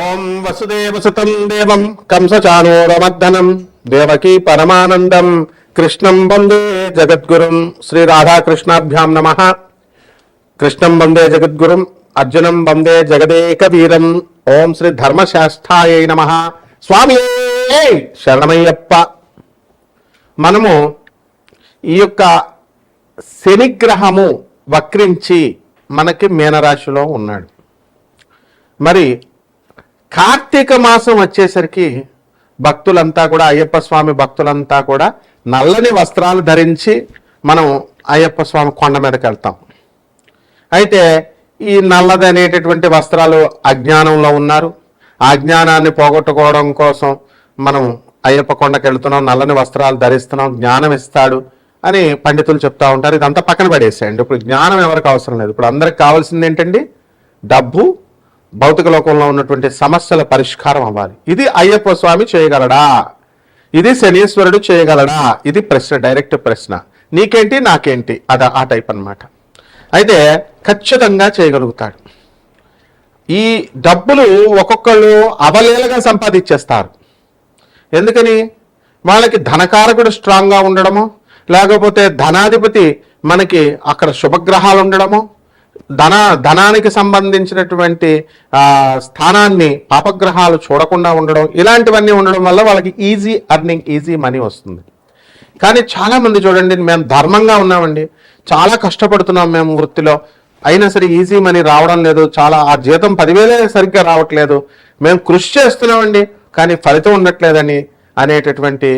ఓం వసుదేవసుతం దేవం కంసచానూరమర్దనం దేవకీ పరమానందం కృష్ణం వందే జగద్గురుం. శ్రీ రాధాకృష్ణాభ్యాం నమః. కృష్ణం వందే జగద్గురుం, అర్జునం వందే జగదేక వీరం. ఓం శ్రీ ధర్మశాస్త్రాయ నమః. స్వామి శరణమయ్యప్ప. మనము ఈ యొక్క శనిగ్రహము వక్రించి మనకి మీనరాశిలో ఉన్నాడు. మరి కార్తీక మాసం వచ్చేసరికి భక్తులంతా కూడా, అయ్యప్ప స్వామి భక్తులంతా కూడా నల్లని వస్త్రాలు ధరించి మనం అయ్యప్ప స్వామి కొండ మీదకి వెళ్తాం. అయితే ఈ నల్లది అనేటటువంటి వస్త్రాలు అజ్ఞానంలో ఉన్నారు. ఆ అజ్ఞానాన్ని పోగొట్టుకోవడం కోసం మనం అయ్యప్ప కొండకి వెళ్తున్నాం, నల్లని వస్త్రాలు ధరిస్తున్నాం, జ్ఞానం ఇస్తాడు అని పండితులు చెప్తా ఉంటారు. ఇదంతా పక్కన పడేసేయండి. ఇప్పుడు జ్ఞానం ఎవరికి అవసరం లేదు. ఇప్పుడు అందరికి కావాల్సింది ఏంటండి? డబ్బు, భౌతిక లోకంలో ఉన్నటువంటి సమస్యల పరిష్కారం అవ్వాలి. ఇది అయ్యప్ప స్వామి చేయగలడా? ఇది శనీశ్వరుడు చేయగలడా? ఇది ప్రశ్న, డైరెక్ట్ ప్రశ్న. నీకేంటి నాకేంటి, ఆ టైప్ అన్నమాట. అయితే ఖచ్చితంగా చేయగలుగుతాడు. ఈ డబ్బులు ఒక్కొక్కళ్ళు అవలీలగా సంపాదించేస్తారు. ఎందుకని? వాళ్ళకి ధనకారకుడు స్ట్రాంగ్గా ఉండడము, లేకపోతే ధనాధిపతి మనకి అక్కడ శుభగ్రహాలు ఉండడము, ధనానికి సంబంధించినటువంటి స్థానాన్ని పాపగ్రహాలు చూడకుండా ఉండడం, ఇలాంటివన్నీ ఉండడం వల్ల వాళ్ళకి ఈజీ అర్నింగ్, ఈజీ మనీ వస్తుంది. కానీ చాలామంది చూడండి, మేము ధర్మంగా ఉన్నామండి, చాలా కష్టపడుతున్నాం మేము వృత్తిలో, అయినా సరే ఈజీ మనీ రావడం లేదు, చాలా ఆ జీతం 10,000 సరిగ్గా రావట్లేదు, మేము కృషి చేస్తున్నామండి కానీ ఫలితం ఉండట్లేదని అనేటటువంటి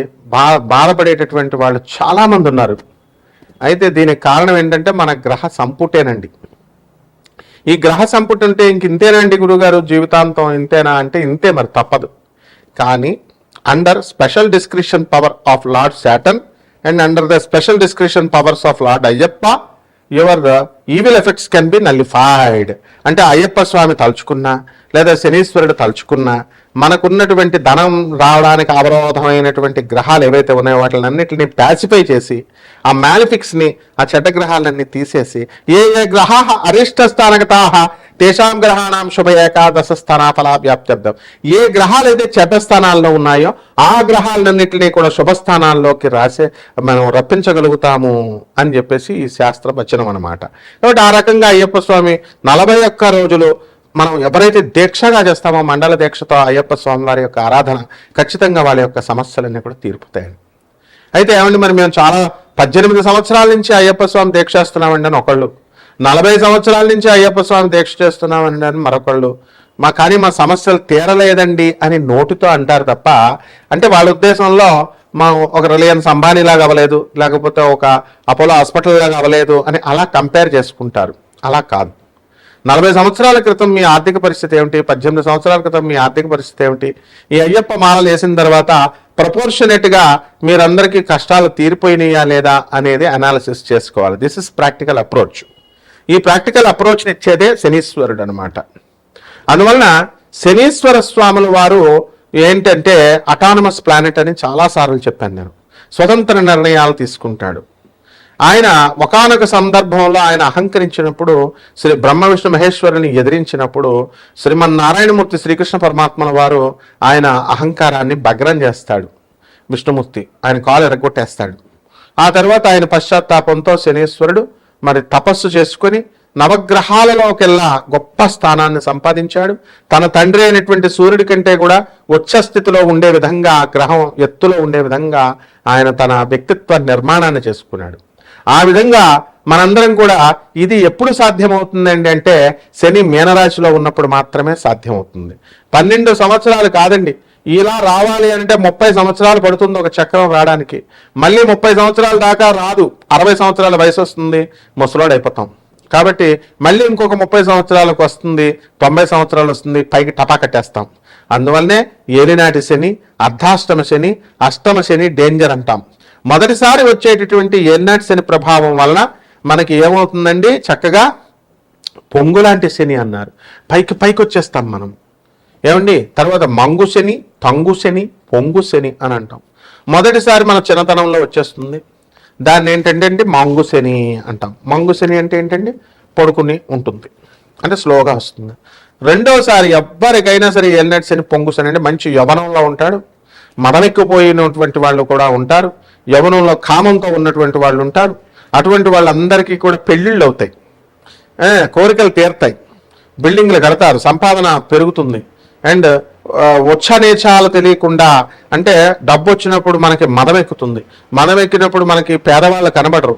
బాధపడేటటువంటి వాళ్ళు చాలామంది ఉన్నారు. అయితే దీనికి కారణం ఏంటంటే మన గ్రహ సంపుటేనండి. ఈ గ్రహ సంపుటి ఉంటే ఇంతేనండి గురుగారు, జీవితాంతం ఇంతేనా అంటే ఇంతే, మరి తప్పదు. కానీ under special description power of lord Saturn and under the special description powers of lord Ayyappa your evil effects can be nullified. అంటే అయ్యప్ప స్వామి తలుచుకున్నా లేదా శనీశ్వరుడు తలుచుకున్నా మనకున్నటువంటి ధనం రావడానికి అవరోధమైనటువంటి గ్రహాలు ఏవైతే ఉన్నాయో వాటిని అన్నింటినీ ప్యాసిఫై చేసి ఆ మ్యాలిఫిక్స్ని, ఆ చెడ్డ గ్రహాలన్నీ తీసేసి ఏ గ్రహా అరిష్ట స్థానగతా తేషాం గ్రహాణం శుభ ఏకాదశ స్థానాఫలా వ్యాప్త్యర్థం. ఏ గ్రహాలు అయితే చెడ్డ స్థానాల్లో ఉన్నాయో ఆ గ్రహాలన్నింటినీ కూడా శుభస్థానాల్లోకి మనం రప్పించగలుగుతాము అని చెప్పేసి ఈ శాస్త్ర వచనం అన్నమాట. కాబట్టి ఆ రకంగా అయ్యప్ప స్వామి 41 రోజులు మనం ఎవరైతే దీక్షగా చేస్తామో, మండల దీక్షతో అయ్యప్ప స్వామి వారి యొక్క ఆరాధన, ఖచ్చితంగా వాళ్ళ యొక్క సమస్యలన్నీ కూడా తీరుపుతాయండి. అయితే ఏమండి, మరి మేము చాలా 18 సంవత్సరాల నుంచి అయ్యప్ప స్వామి దీక్ష చేస్తున్నామండి అని ఒకళ్ళు, 40 సంవత్సరాల నుంచి అయ్యప్ప స్వామి దీక్ష చేస్తున్నామండి అని మరొకళ్ళు, కానీ మా సమస్యలు తీరలేదండి అని నోటితో అంటారు తప్ప, అంటే వాళ్ళ ఉద్దేశంలో మా ఒక రిలయన్స్ అంబానీలాగా అవ్వలేదు, లేకపోతే ఒక అపోలో హాస్పిటల్ లాగా అవ్వలేదు అని అలా కంపేర్ చేసుకుంటారు. అలా కాదు. 40 సంవత్సరాల క్రితం మీ ఆర్థిక పరిస్థితి ఏమిటి, 18 సంవత్సరాల క్రితం మీ ఆర్థిక పరిస్థితి ఏమిటి, ఈ అయ్యప్ప మాలలు వేసిన తర్వాత ప్రపోర్షనేట్గా మీరందరికీ కష్టాలు తీరిపోయినాయా లేదా అనేది అనాలిసిస్ చేసుకోవాలి. This is practical approach. ఈ ప్రాక్టికల్ అప్రోచ్ని ఇచ్చేదే శనీశ్వరుడు అనమాట. అందువలన శనీశ్వర స్వాముల వారు ఏంటంటే అటానమస్ ప్లానెట్ అని చాలాసార్లు చెప్పాను నేను. స్వతంత్ర నిర్ణయాలు తీసుకుంటాడు. ఆయన ఒకానొక సందర్భంలో ఆయన అహంకరించినప్పుడు, శ్రీ బ్రహ్మ విష్ణు మహేశ్వరుని ఎదిరించినప్పుడు శ్రీమన్నారాయణమూర్తి శ్రీకృష్ణ పరమాత్మల వారు ఆయన అహంకారాన్ని భగ్నం చేస్తాడు. విష్ణుమూర్తి ఆయన కాలు ఎరగొట్టేస్తాడు. ఆ తర్వాత ఆయన పశ్చాత్తాపంతో శనీశ్వరుడు మరి తపస్సు చేసుకొని నవగ్రహాలలోకెల్లా గొప్ప స్థానాన్ని సంపాదించాడు. తన తండ్రి అయినటువంటి సూర్యుడి కంటే కూడా ఉచ్చ స్థితిలో ఉండే విధంగా, గ్రహం ఎత్తులో ఉండే విధంగా ఆయన తన వ్యక్తిత్వ నిర్మాణాన్ని చేసుకున్నాడు. ఆ విధంగా మనందరం కూడా ఇది ఎప్పుడు సాధ్యమవుతుందండి అంటే శని మీనరాశిలో ఉన్నప్పుడు మాత్రమే సాధ్యమవుతుంది. 12 సంవత్సరాలు కాదండి, ఇలా రావాలి అంటే 30 సంవత్సరాలు పడుతుంది ఒక చక్రం రావడానికి. మళ్ళీ 30 సంవత్సరాల దాకా రాదు, 60 సంవత్సరాల వయసు వస్తుంది, ముసలోడైపోతాం. కాబట్టి మళ్ళీ ఇంకొక 30 సంవత్సరాలకు వస్తుంది, 90 సంవత్సరాలు వస్తుంది, పైకి టపా కట్టేస్తాం. అందువల్లనే ఏలినాటి శని, అర్ధాష్టమ శని, అష్టమ శని డేంజర్ అంటాం. మొదటిసారి వచ్చేటటువంటి ఏలినాటి శని ప్రభావం వలన మనకి ఏమవుతుందండి, చక్కగా పొంగులాంటి శని అన్నారు, పైకి వచ్చేస్తాం మనం. ఏమండి, తర్వాత మంగు శని, తంగు శని, పొంగు శని అని అంటాం. మొదటిసారి మన చిన్నతనంలో వచ్చేస్తుంది. దాన్ని ఏంటంటే మంగు శని అంటాం. మంగు శని అంటే ఏంటండి, పడుకుని ఉంటుంది, అంటే స్లోగా వస్తుంది. రెండోసారి ఎవ్వరికైనా సరే ఏలినాటి శని పొంగు శని అంటే మంచి యవనంలో ఉంటాడు, మదమెక్కిపోయినటువంటి వాళ్ళు కూడా ఉంటారు, యవనంలో కామంతో ఉన్నటువంటి వాళ్ళు ఉంటారు. అటువంటి వాళ్ళందరికీ కూడా పెళ్ళిళ్ళు అవుతాయి, కోరికలు తీరుతాయి, బిల్డింగ్లు కడతారు, సంపాదన పెరుగుతుంది. అండ్ ఉచ్చనీచాలు తెలియకుండా, అంటే డబ్బు వచ్చినప్పుడు మనకి మదం ఎక్కుతుంది, మదం ఎక్కినప్పుడు మనకి పేదవాళ్ళు కనబడరు,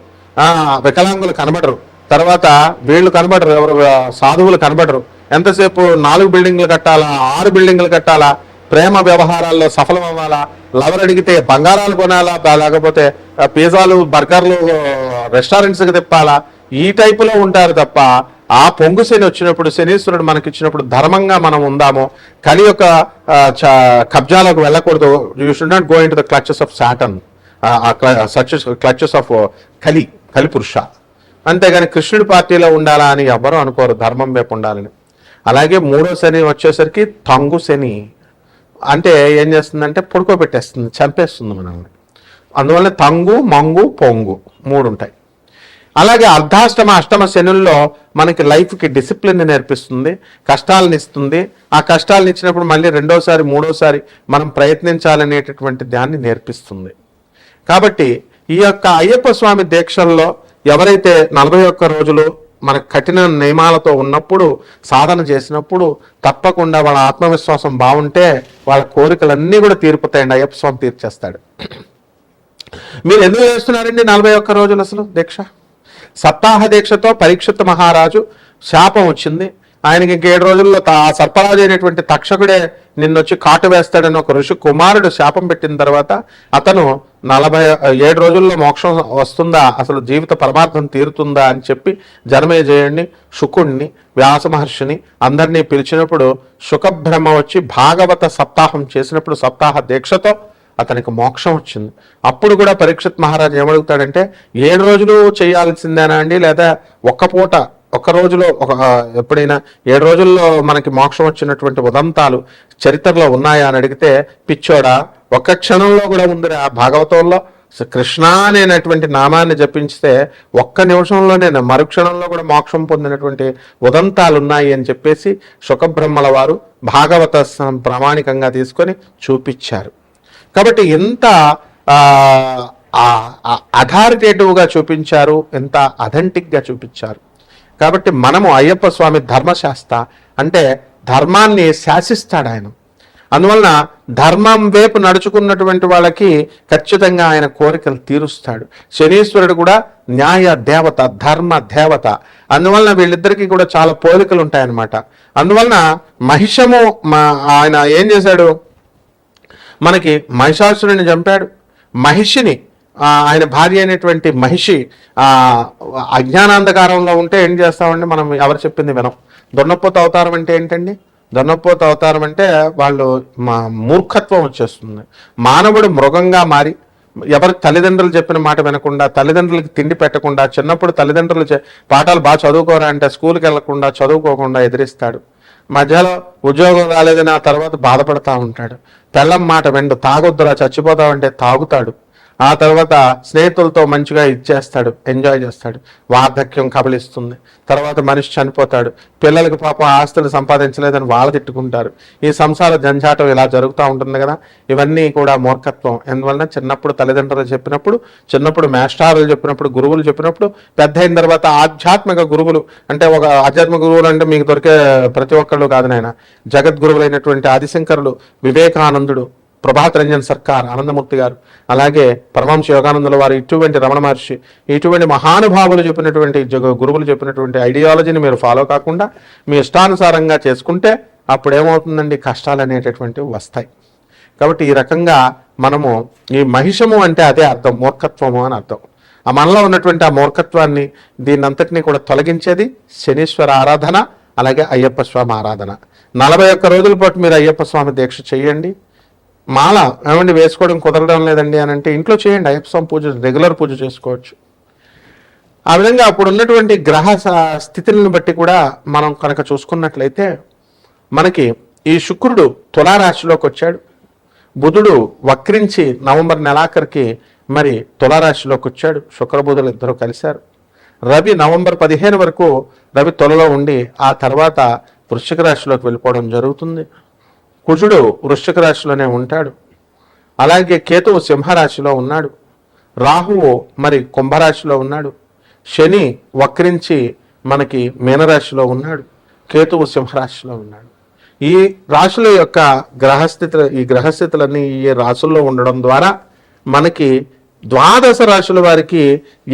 వికలాంగులు కనబడరు, తర్వాత వీళ్ళు కనబడరు, ఎవరు సాధువులు కనబడరు. ఎంతసేపు 4 బిల్డింగ్లు కట్టాలా, 6 బిల్డింగ్లు కట్టాలా, ప్రేమ వ్యవహారాల్లో సఫలం అవ్వాలా, లవర్ అడిగితే బంగారాలు కొనాలా, లేకపోతే పిజ్జాలు బర్గర్లు రెస్టారెంట్స్కి తిప్పాలా, ఈ టైపులో ఉంటారు తప్ప ఆ పొంగు శని వచ్చినప్పుడు, శనీశ్వరుడు మనకి ఇచ్చినప్పుడు ధర్మంగా మనం ఉందాము, కలి యొక్క కబ్జాలకు వెళ్ళకూడదు. You should not go in to the clutches of Satan, clutches of కలి పురుష. అంతేగాని కృష్ణుడి పార్టీలో ఉండాలా అని ఎవ్వరూ అనుకోరు, ధర్మం వైపు ఉండాలని. అలాగే 3వ శని వచ్చేసరికి తంగు శని, అంటే ఏం చేస్తుందంటే పడుకోబెట్టేస్తుంది, చంపేస్తుంది మనల్ని. అందువల్ల తంగు, మంగు, పొంగు 3 ఉంటాయి. అలాగే అర్ధాష్టమ అష్టమ శనుల్లో మనకి లైఫ్కి డిసిప్లిన్ నేర్పిస్తుంది, కష్టాలను ఇస్తుంది. ఆ కష్టాలను ఇచ్చినప్పుడు మళ్ళీ 2వసారి 3వసారి మనం ప్రయత్నించాలనేటటువంటి దాన్ని నేర్పిస్తుంది. కాబట్టి ఈ యొక్క అయ్యప్ప స్వామి దీక్షల్లో ఎవరైతే 41 రోజులు మన కఠిన నియమాలతో ఉన్నప్పుడు సాధన చేసినప్పుడు తప్పకుండా వాళ్ళ ఆత్మవిశ్వాసం బాగుంటే వాళ్ళ కోరికలన్నీ కూడా తీరిపోతాయండి, అయ్యప్ప స్వామి తీర్చేస్తాడు. మీరు ఎందుకు చేస్తున్నారండి 41 రోజులు అసలు దీక్ష? సప్తాహ దీక్షతో పరీక్షిత్ మహారాజు శాపం వచ్చింది ఆయనకి. 7 రోజుల్లో సర్పరాజు అయినటువంటి తక్షకుడే నిన్నొచ్చి కాటు వేస్తాడని ఒక ఋషి కుమారుడు శాపం పెట్టిన తర్వాత అతను 47 రోజుల్లో మోక్షం వస్తుందా, అసలు జీవిత పరమార్థం తీరుతుందా అని చెప్పి జనమేజయుడిని, శుకుణ్ణి, వ్యాస మహర్షిని అందరినీ పిలిచినప్పుడు శుకబ్రహ్మ వచ్చి భాగవత సప్తాహం చేసినప్పుడు సప్తాహ దీక్షతో అతనికి మోక్షం వచ్చింది. అప్పుడు కూడా పరీక్షిత్ మహారాజు ఏమడుగుతాడంటే 7 రోజులు చేయాల్సిందేనా అండి, లేదా ఒక్క రోజులో ఎప్పుడైనా 7 రోజుల్లో మనకి మోక్షం వచ్చినటువంటి ఉదంతాలు చరిత్రలో ఉన్నాయా అని అడిగితే, పిచ్చోడా ఒక్క క్షణంలో కూడా ఉందిరా భాగవతంలో, కృష్ణ అనేటువంటి నామాన్ని జపించితే 1 నిమిషంలోనే మరుక్షణంలో కూడా మోక్షం పొందినటువంటి ఉదంతాలు ఉన్నాయి అని చెప్పేసి శుకబ్రహ్మల వారు భాగవత ప్రామాణికంగా తీసుకొని చూపించారు. కాబట్టి ఎంత అథారిటేటివ్గా చూపించారు, ఎంత అథెంటిక్గా చూపించారు. కాబట్టి మనము అయ్యప్ప స్వామి ధర్మశాస్త్ర అంటే ధర్మాన్ని శాసిస్తాడు ఆయన. అందువలన ధర్మం వైపు నడుచుకున్నటువంటి వాళ్ళకి ఖచ్చితంగా ఆయన కోరికలు తీరుస్తాడు. శనీశ్వరుడు కూడా న్యాయ దేవత, ధర్మ దేవత. అందువలన వీళ్ళిద్దరికీ కూడా చాలా పోలికలు ఉంటాయన్నమాట. అందువలన మహిషము ఆయన ఏం చేశాడు, మనకి మహిషాసురుని చంపాడు. మహిషిని, ఆయన భార్య అయినటువంటి మహిషి అజ్ఞానాంధకారంలో ఉంటే ఏం చేస్తామండి మనం, ఎవరు చెప్పింది వినం. దొన్నపోత అవతారం అంటే ఏంటండి? దొన్నపోత అవతారం అంటే వాళ్ళు మూర్ఖత్వం వచ్చేస్తుంది. మానవుడు మృగంగా మారి ఎవరి తల్లిదండ్రులు చెప్పిన మాట వినకుండా, తల్లిదండ్రులకి తిండి పెట్టకుండా, చిన్నప్పుడు తల్లిదండ్రులు పాఠాలు బాగా చదువుకోరా అంటే స్కూల్కి వెళ్లకుండా, చదువుకోకుండా ఎదిరిస్తాడు. మధ్యలో ఉద్యోగం రాలేదని ఆ తర్వాత బాధపడతా ఉంటాడు. పెళ్ళం మాట వెండు, తాగొద్దురా చచ్చిపోతావంటే తాగుతాడు. ఆ తర్వాత స్నేహితులతో మంచిగా ఇచ్చేస్తాడు, ఎంజాయ్ చేస్తాడు. వార్ధక్యం కబలిస్తుంది, తర్వాత మనిషి చనిపోతాడు. పిల్లలకి పాపం ఆస్తులు సంపాదించలేదని వాళ్ళు తిట్టుకుంటారు. ఈ సంసార జంజాటం ఇలా జరుగుతూ ఉంటుంది కదా. ఇవన్నీ కూడా మూర్ఖత్వం. ఎందువలన చిన్నప్పుడు తల్లిదండ్రులు చెప్పినప్పుడు, చిన్నప్పుడు మేస్టారులు చెప్పినప్పుడు, గురువులు చెప్పినప్పుడు, పెద్ద అయిన తర్వాత ఆధ్యాత్మిక గురువులు అంటే ఒక ఆధ్యాత్మిక గురువులు అంటే మీకు దొరికే ప్రతి ఒక్కళ్ళు కాదు నాయన. జగద్గురువులైనటువంటి ఆదిశంకరులు, వివేకానందుడు, ప్రభాత్ రంజన్ సర్కార్, ఆనందమూర్తి గారు, అలాగే పరమహంస యోగానందుల వారు, ఇటువంటి రమణ మహర్షి, ఇటువంటి మహానుభావులు చెప్పినటువంటి గురువులు చెప్పినటువంటి ఐడియాలజీని మీరు ఫాలో కాకుండా మీ ఇష్టానుసారంగా చేసుకుంటే అప్పుడు ఏమవుతుందండి, కష్టాలు అనేటటువంటివి వస్తాయి. కాబట్టి ఈ రకంగా మనము ఈ మహిషము అంటే అదే అర్థం, మూర్ఖత్వము అని అర్థం. ఆ మనలో ఉన్నటువంటి ఆ మూర్ఖత్వాన్ని, దీన్నంతటినీ కూడా తొలగించేది శనీశ్వర ఆరాధన, అలాగే అయ్యప్ప స్వామి ఆరాధన. 41 రోజుల పాటు మీరు అయ్యప్ప స్వామి దీక్ష చేయండి. మాల ఏమండి వేసుకోవడం కుదరడం లేదండి అని అంటే ఇంట్లో చేయండి, అయ్యప్ప స్వామి పూజ రెగ్యులర్ పూజ చేసుకోవచ్చు. ఆ విధంగా అప్పుడు ఉన్నటువంటి గ్రహ స్థితులను బట్టి కూడా మనం కనుక చూసుకున్నట్లయితే మనకి ఈ శుక్రుడు తులారాశిలోకి వచ్చాడు, బుధుడు వక్రించి నవంబర్ నెలాఖరికి మరి తులారాశిలోకి వచ్చాడు, శుక్రబుధులు ఇద్దరు కలిశారు. రవి నవంబర్ 15 వరకు రవి తులలో ఉండి ఆ తర్వాత వృశ్చిక రాశిలోకి వెళ్ళిపోవడం జరుగుతుంది. కుజుడు వృశ్చిక రాశిలోనే ఉంటాడు. అలాగే కేతువు సింహరాశిలో ఉన్నాడు. రాహువు మరి కుంభరాశిలో ఉన్నాడు. శని వక్రించి మనకి మీనరాశిలో ఉన్నాడు. కేతువు సింహరాశిలో ఉన్నాడు. ఈ రాశుల యొక్క గ్రహస్థితులన్నీ ఈ రాశుల్లో ఉండడం ద్వారా మనకి ద్వాదశ రాశుల వారికి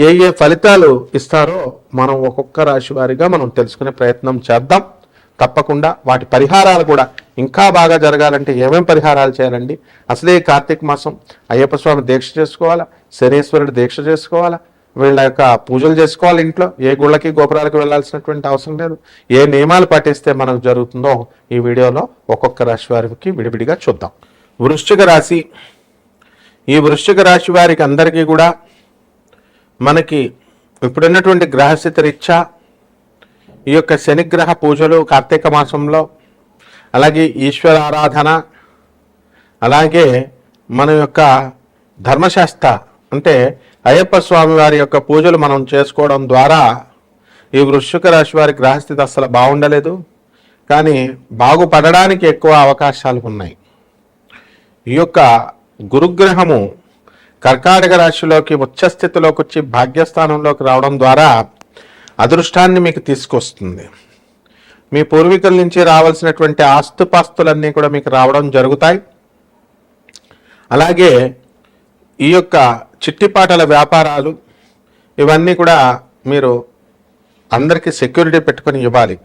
ఏ ఏ ఫలితాలు ఇస్తారో మనం ఒక్కొక్క రాశి వారిగా మనం తెలుసుకునే ప్రయత్నం చేద్దాం. తప్పకుండా వాటి పరిహారాలు కూడా ఇంకా బాగా జరగాలంటే ఏమేం పరిహారాలు చేయాలండి? అసలే కార్తీక మాసం అయ్యప్ప స్వామి దీక్ష చేసుకోవాలా, శనీశ్వరుడు దీక్ష చేసుకోవాలా, వీళ్ళ యొక్క పూజలు చేసుకోవాలి. ఇంట్లో ఏ గుళ్ళకి గోపురాలకు వెళ్ళాల్సినటువంటి అవసరం లేదు. ఏ నియమాలు పాటిస్తే మనకు జరుగుతుందో ఈ వీడియోలో ఒక్కొక్క రాశి వారికి విడివిడిగా చూద్దాం. వృశ్చిక రాశి. ఈ వృశ్చిక రాశి వారికి అందరికీ కూడా మనకి ఇప్పుడున్నటువంటి గ్రహస్థితి రీత్యా ఈ యొక్క శనిగ్రహ పూజలు కార్తీక మాసంలో, అలాగే ఈశ్వర ఆరాధన, అలాగే మన యొక్క ధర్మశాస్త్ర అంటే అయ్యప్ప స్వామి వారి యొక్క పూజలు మనం చేసుకోవడం ద్వారా ఈ వృశ్చిక రాశి వారి గ్రహస్థితి అసలు బాగుండలేదు, కానీ బాగుపడడానికి ఎక్కువ అవకాశాలు ఉన్నాయి. ఈ యొక్క గురుగ్రహము కర్కాటక రాశిలోకి ఉచ్చస్థితిలోకి వచ్చి భాగ్యస్థానంలోకి రావడం ద్వారా అదృష్టాన్ని మీకు తీసుకొస్తుంది. మీ పూర్వీకుల నుంచి రావాల్సినటువంటి ఆస్తుపాస్తులన్నీ కూడా మీకు రావడం జరుగుతాయి. అలాగే ఈ యొక్క చిట్టిపాటల వ్యాపారాలు ఇవన్నీ కూడా మీరు అందరికీ సెక్యూరిటీ పెట్టుకొని ఇవ్వాలి.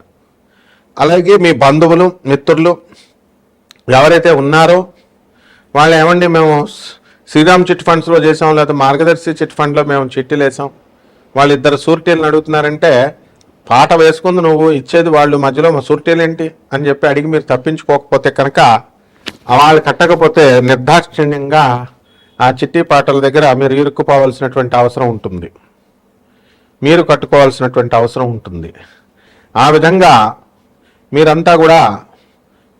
అలాగే మీ బంధువులు మిత్రులు ఎవరైతే ఉన్నారో వాళ్ళు ఏమండి మేము శ్రీరామ్ చిట్ ఫండ్స్లో చేసాం, లేదా మార్గదర్శి చిట్ ఫండ్లో మేము చిట్టీలు వేసాం, వాళ్ళిద్దరు సూరిటీలను అడుగుతున్నారంటే పాట వేసుకుంది నువ్వు ఇచ్చేది వాళ్ళు, మధ్యలో మా సూరిటీలు ఏంటి అని చెప్పి అడిగి మీరు తప్పించుకోకపోతే కనుక వాళ్ళు కట్టకపోతే నిర్దాక్షిణ్యంగా ఆ చిట్టి పాటల దగ్గర మీరు ఇరుక్కుపోవాల్సినటువంటి అవసరం ఉంటుంది, మీరు కట్టుకోవాల్సినటువంటి అవసరం ఉంటుంది. ఆ విధంగా మీరంతా కూడా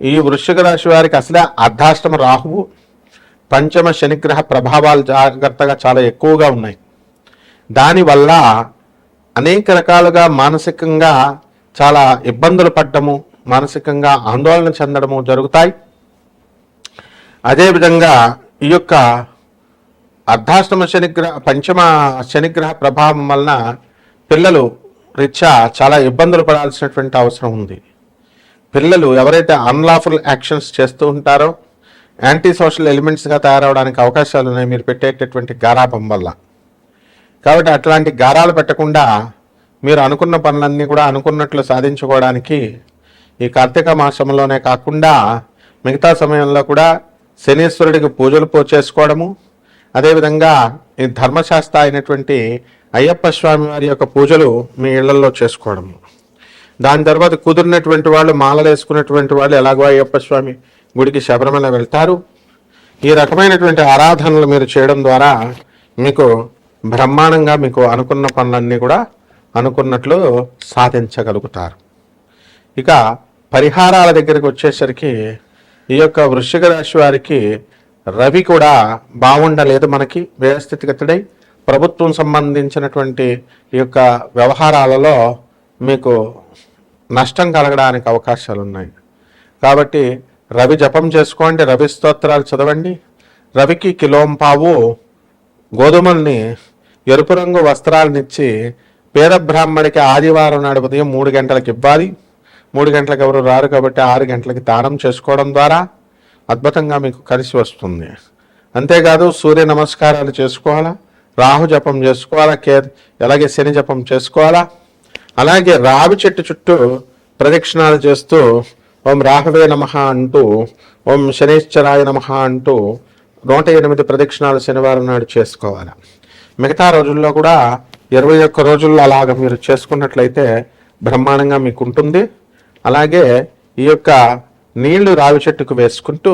ఈ వృశ్చిక రాశి వారికి అసలే అర్ధాష్టమ రాహువు, పంచమ శనిగ్రహ ప్రభావాలు జాగ్రత్తగా చాలా ఎక్కువగా ఉన్నాయి. దానివల్ల అనేక రకాలుగా మానసికంగా చాలా ఇబ్బందులు పడ్డము, మానసికంగా ఆందోళన చెందడము జరుగుతాయి. అదేవిధంగా ఈ యొక్క అర్ధాష్టమ శనిగ్రహ పంచమ శనిగ్రహ ప్రభావం వలన పిల్లలు రీత్యా చాలా ఇబ్బందులు పడాల్సినటువంటి అవసరం ఉంది. పిల్లలు ఎవరైతే అన్లాఫుల్ యాక్షన్స్ చేస్తూ ఉంటారో యాంటీ సోషల్ ఎలిమెంట్స్గా తయారవడానికి అవకాశాలు ఉన్నాయి మీరు పెట్టేటటువంటి గారాబం వల్ల. కాబట్టి అట్లాంటి గారాలు పెట్టకుండా మీరు అనుకున్న పనులన్నీ కూడా అనుకున్నట్లు సాధించుకోవడానికి ఈ కార్తీక మాసంలోనే కాకుండా మిగతా సమయంలో కూడా శనీశ్వరుడికి పూజలు చేసుకోవడము, అదేవిధంగా ఈ ధర్మశాస్త్ర అయినటువంటి అయ్యప్ప స్వామి వారి యొక్క పూజలు మీ ఇళ్లలో చేసుకోవడము. దాని తర్వాత కుదిరినటువంటి వాళ్ళు మాలలు వేసుకున్నటువంటి వాళ్ళు ఎలాగో అయ్యప్ప స్వామి గుడికి శబరిమల వెళ్తారు. ఈ రకమైనటువంటి ఆరాధనలు మీరు చేయడం ద్వారా మీకు బ్రహ్మాండంగా మీకు అనుకున్న పనులన్నీ కూడా అనుకున్నట్లు సాధించగలుగుతారు. ఇక పరిహారాల దగ్గరికి వచ్చేసరికి ఈ యొక్క వృశ్చిక రాశి వారికి రవి కూడా బాగుండలేదు. మనకి వ్యయస్థితిగతుడై ప్రభుత్వం సంబంధించినటువంటి ఈ యొక్క వ్యవహారాలలో మీకు నష్టం కలగడానికి అవకాశాలు ఉన్నాయి. కాబట్టి రవి జపం చేసుకోండి, రవి స్తోత్రాలు చదవండి. రవికి కిలోంపావు గోధుమల్ని ఎరుపు రంగు వస్త్రాలనిచ్చి పేద బ్రాహ్మడికి ఆదివారం నాడు ఉదయం 3 గంటలకు ఇవ్వాలి. 3 గంటలకు ఎవరు రారు కాబట్టి 6 గంటలకి దానం చేసుకోవడం ద్వారా అద్భుతంగా మీకు కలిసి వస్తుంది. అంతేకాదు సూర్య నమస్కారాలు చేసుకోవాలా, రాహు జపం చేసుకోవాలా, అలాగే శని జపం చేసుకోవాలా. అలాగే రావి చెట్టు చుట్టూ ప్రదక్షిణాలు చేస్తూ ఓం రాహవే నమః అంటూ, ఓం శనైశ్చరాయ నమః అంటూ 108 ప్రదక్షిణాలు శనివారం నాడు చేసుకోవాలి. మిగతా రోజుల్లో కూడా 21 రోజుల్లో అలాగ మీరు చేసుకున్నట్లయితే బ్రహ్మాండంగా మీకు ఉంటుంది. అలాగే ఈ యొక్క నీళ్లు రావి చెట్టుకు వేసుకుంటూ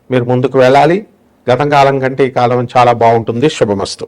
మీరు ముందుకు వెళ్ళాలి. గత కాలం కంటే ఈ కాలం చాలా బాగుంటుంది. శుభమస్తు.